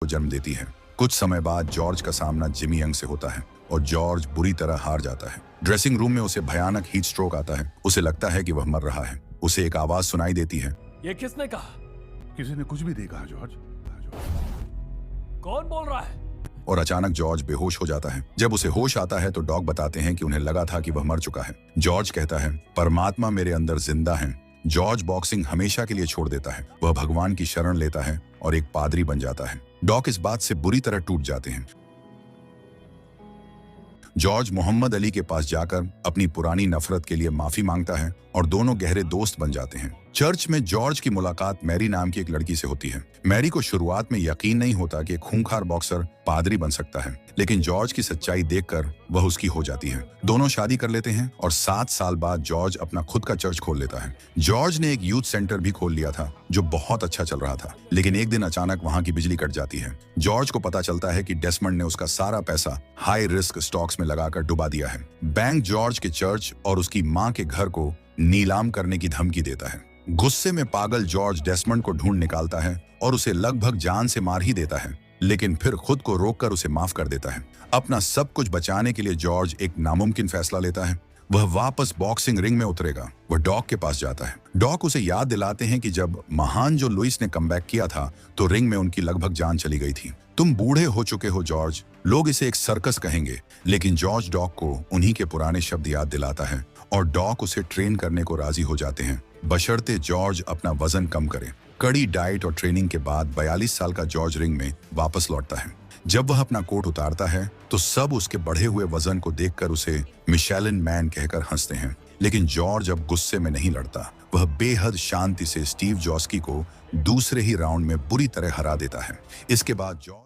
को जन्म देती है। कुछ समय बाद जॉर्ज का सामना जिमी यंग से होता है और जॉर्ज बुरी तरह हार जाता है। ड्रेसिंग रूम में उसे भयानक हीट स्ट्रोक आता है। उसे लगता है कि वह मर रहा है। उसे एक आवाज सुनाई देती है। ये किसने कहा? किसी ने कुछ भी नहीं कहा जॉर्ज। कौन बोल रहा है? और अचानक जॉर्ज बेहोश हो जाता है। जब उसे होश आता है तो डॉग बताते हैं कि उन्हें लगा था कि वह मर चुका है। जॉर्ज कहता है, परमात्मा मेरे अंदर जिंदा है। जॉर्ज बॉक्सिंग हमेशा के लिए छोड़ देता है। वह भगवान की शरण लेता है और एक पादरी बन जाता है। डॉग इस बात से बुरी तरह टूट जाते हैं। जॉर्ज मोहम्मद अली के पास जाकर अपनी पुरानी नफरत के लिए माफी मांगता है और दोनों गहरे दोस्त बन जाते हैं। चर्च में जॉर्ज की मुलाकात मैरी नाम की एक लड़की से होती है। मैरी को शुरुआत में यकीन नहीं होता कि एक खूंखार बॉक्सर पादरी बन सकता है, लेकिन जॉर्ज की सच्चाई देखकर वह उसकी हो जाती है। दोनों शादी कर लेते हैं और 7 साल बाद जॉर्ज अपना खुद का चर्च खोल लेता है। जॉर्ज ने एक यूथ सेंटर भी खोल लिया था जो बहुत अच्छा चल रहा था, लेकिन एक दिन अचानक वहां की बिजली कट जाती है। जॉर्ज को पता चलता है कि डेसमंड ने उसका सारा पैसा हाई रिस्क स्टॉक्स में लगाकर डुबा दिया है। बैंक जॉर्ज के चर्च और उसकी मां के घर को नीलाम करने की धमकी देता है। गुस्से में पागल जॉर्ज डेसमंड को ढूंढ निकालता है और उसे लगभग जान से मार ही देता है, लेकिन फिर खुद को रोककर उसे माफ कर देता है। अपना सब कुछ बचाने के लिए जॉर्ज एक नामुमकिन फैसला लेता है। वह वापस बॉक्सिंग रिंग में उतरेगा। वह डॉग के पास जाता है। डॉग उसे याद दिलाते हैं कि जब महान जो लुइस ने कमबैक किया था तो रिंग में उनकी लगभग जान चली गई थी। तुम बूढ़े हो चुके हो जॉर्ज, लोग इसे एक सर्कस कहेंगे। लेकिन जॉर्ज डॉग को उन्हीं के पुराने शब्द याद दिलाता है और डॉग उसे ट्रेन करने को राजी हो जाते हैं, बशर्ते जॉर्ज अपना वजन कम करे। कड़ी डाइट और ट्रेनिंग के बाद 42 साल का जॉर्ज रिंग में वापस लौटता है। जब वह अपना कोट उतारता है तो सब उसके बढ़े हुए वजन को देखकर उसे मिशेलिन मैन कहकर हंसते हैं। लेकिन जॉर्ज अब गुस्से में नहीं लड़ता। वह बेहद शांति से स्टीव जॉस्की को दूसरे ही राउंड में बुरी तरह हरा देता है। इसके बाद जॉर्ज